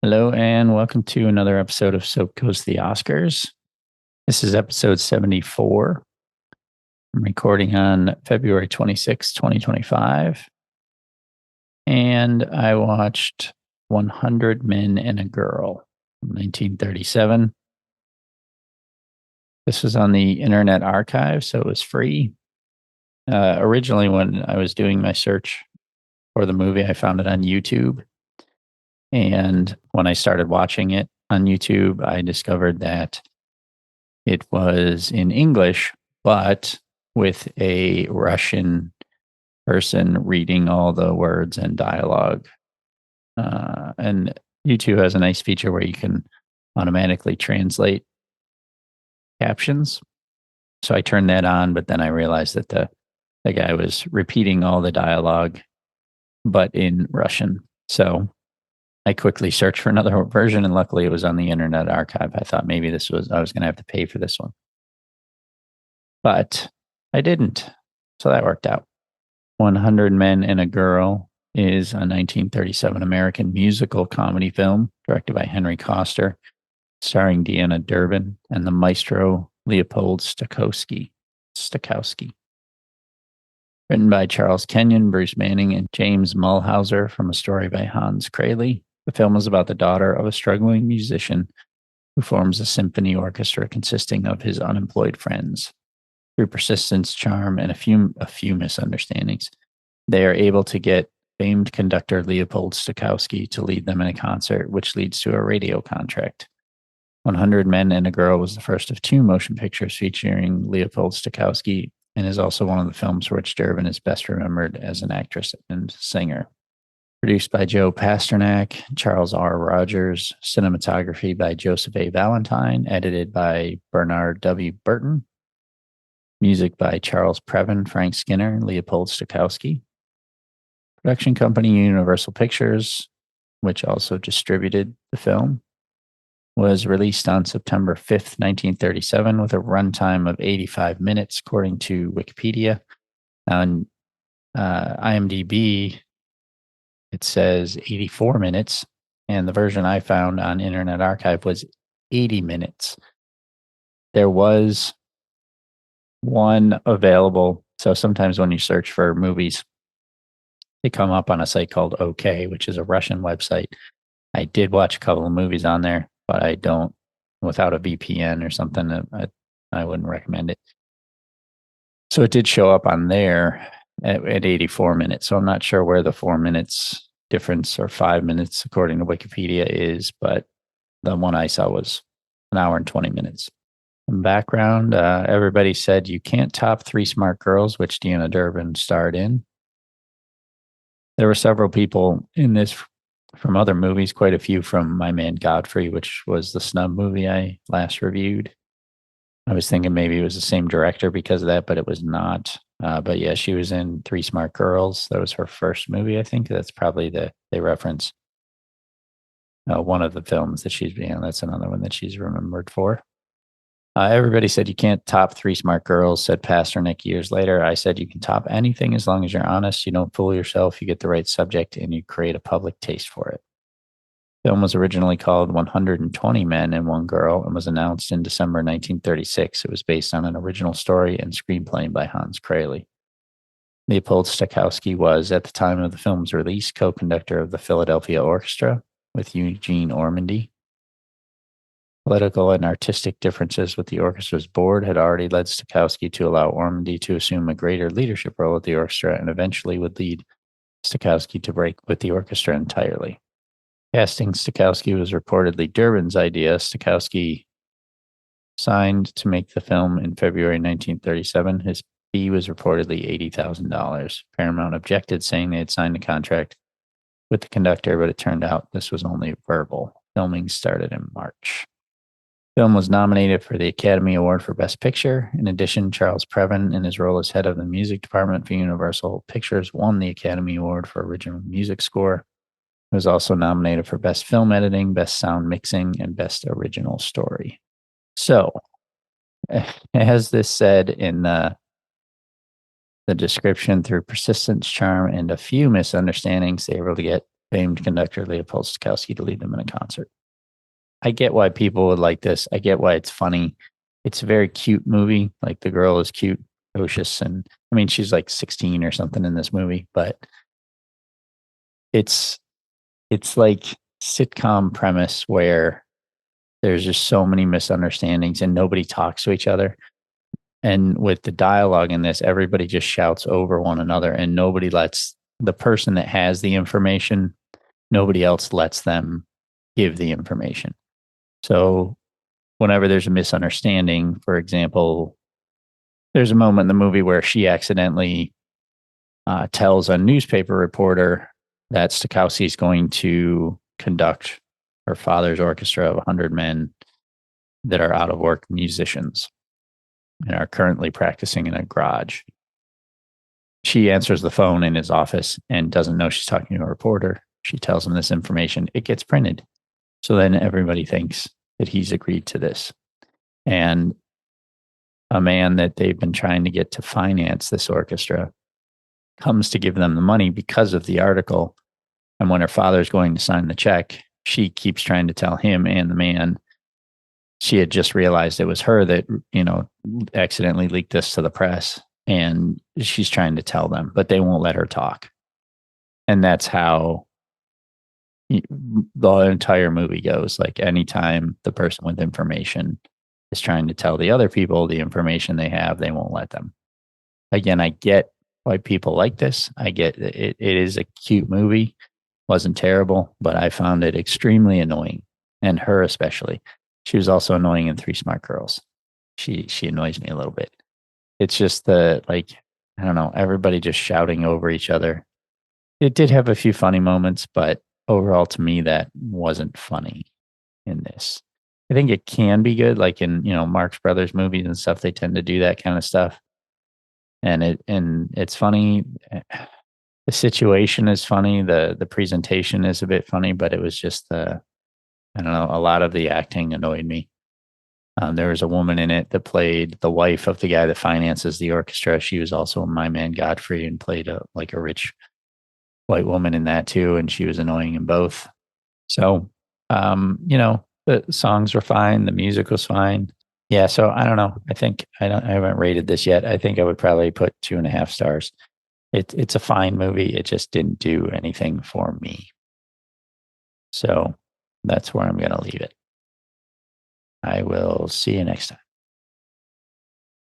Hello, and welcome to another episode of Soap Goes the Oscars. This is episode 74. I'm recording on February 26, 2025. And I watched 100 Men and a Girl from 1937. This was on the Internet Archive, so it was free. Originally, when I was doing my search for the movie, I found it on YouTube. And when I started watching it on YouTube, I discovered that it was in English, but with a Russian person reading all the words and dialogue. And YouTube has a nice feature where you can automatically translate captions. So I turned that on, but then I realized that the guy was repeating all the dialogue, but in Russian. So I quickly searched for another version, and luckily it was on the Internet Archive. I thought maybe I was going to have to pay for this one, but I didn't. So that worked out. 100 Men and a Girl is a 1937 American musical comedy film directed by Henry Koster, starring Deanna Durbin and the maestro Leopold Stokowski. Written by Charles Kenyon, Bruce Manning, and James Mulhauser from a story by Hans Crayley. The film is about the daughter of a struggling musician who forms a symphony orchestra consisting of his unemployed friends. Through persistence, charm, and a few misunderstandings, they are able to get famed conductor Leopold Stokowski to lead them in a concert, which leads to a radio contract. 100 Men and a Girl was the first of two motion pictures featuring Leopold Stokowski and is also one of the films for which Durbin is best remembered as an actress and singer. Produced by Joe Pasternak, Charles R. Rogers, cinematography by Joseph A. Valentine, edited by Bernard W. Burton, music by Charles Previn, Frank Skinner, Leopold Stokowski. Production company Universal Pictures, which also distributed the film, was released on September 5th, 1937, with a runtime of 85 minutes, according to Wikipedia. On IMDb, it says 84 minutes, and the version I found on Internet Archive was 80 minutes. There was one available. So sometimes when you search for movies, they come up on a site called OK, which is a Russian website. I did watch a couple of movies on there, but I don't, without a VPN or something, I wouldn't recommend it. So it did show up on there at 84 minutes. So I'm not sure where the 4 minutes difference or 5 minutes, according to Wikipedia, is, but the one I saw was an hour and 20 minutes. Some background, everybody said you can't top Three Smart Girls, which Deanna Durbin starred in. There were several people in this from other movies, quite a few from My Man Godfrey, which was the snub movie I last reviewed. I was thinking maybe it was the same director because of that, but it was not. But yeah, she was in Three Smart Girls. That was her first movie, I think. That's probably they reference one of the films that she's been in. That's another one that she's remembered for. Everybody said you can't top Three Smart Girls, said Pasternak years later. I said you can top anything as long as you're honest, you don't fool yourself, you get the right subject, and you create a public taste for it. The film was originally called 120 Men and One Girl and was announced in December 1936. It was based on an original story and screenplay by Hans Crayley. Leopold Stokowski was, at the time of the film's release, co-conductor of the Philadelphia Orchestra with Eugene Ormandy. Political and artistic differences with the orchestra's board had already led Stokowski to allow Ormandy to assume a greater leadership role at the orchestra and eventually would lead Stokowski to break with the orchestra entirely. Casting Stokowski was reportedly Durbin's idea. Stokowski signed to make the film in February 1937. His fee was reportedly $80,000. Paramount objected, saying they had signed a contract with the conductor, but it turned out this was only verbal. Filming started in March. The film was nominated for the Academy Award for Best Picture. In addition, Charles Previn, in his role as head of the music department for Universal Pictures, won the Academy Award for Original Music Score. It was also nominated for Best Film Editing, Best Sound Mixing, and Best Original Story. So, as this said in the description, through persistence, charm, and a few misunderstandings, they were able to get famed conductor Leopold Stokowski to lead them in a concert. I get why people would like this. I get why it's funny. It's a very cute movie. Like the girl is cute, precocious, and I mean she's like 16 or something in this movie, but it's it's like sitcom premise where there's just so many misunderstandings and nobody talks to each other. And with the dialogue in this, everybody just shouts over one another and nobody lets the person that has the information, nobody else lets them give the information. So whenever there's a misunderstanding, for example, there's a moment in the movie where she accidentally tells a newspaper reporter that Stokowski is going to conduct her father's orchestra of 100 men that are out of work musicians and are currently practicing in a garage. She answers the phone in his office and doesn't know she's talking to a reporter. She tells him this information. It gets printed. So then everybody thinks that he's agreed to this. And a man that they've been trying to get to finance this orchestra comes to give them the money because of the article. And when her father's going to sign the check, she keeps trying to tell him and the man she had just realized it was her that, accidentally leaked this to the press. And she's trying to tell them, but they won't let her talk. And that's how the entire movie goes. Like anytime the person with information is trying to tell the other people the information they have, they won't let them. Again, I get why people like this. I get it. It is a cute movie. Wasn't terrible, but I found it extremely annoying, and her especially. She was also annoying in Three Smart Girls. She annoys me a little bit. It's just I don't know, everybody just shouting over each other. It did have a few funny moments, but overall to me that wasn't funny in this. I think it can be good, like in, Marx Brothers movies and stuff, they tend to do that kind of stuff. And it's funny. The situation is funny. The presentation is a bit funny, but it was just I don't know, a lot of the acting annoyed me. There was a woman in it that played the wife of the guy that finances the orchestra. She was also in My Man Godfrey and played a rich white woman in that too, and she was annoying in both. So, the songs were fine, the music was fine. Yeah, so I don't know. I haven't rated this yet. I think I would probably put 2.5 stars. It's a fine movie. It just didn't do anything for me. So that's where I'm going to leave it. I will see you next time.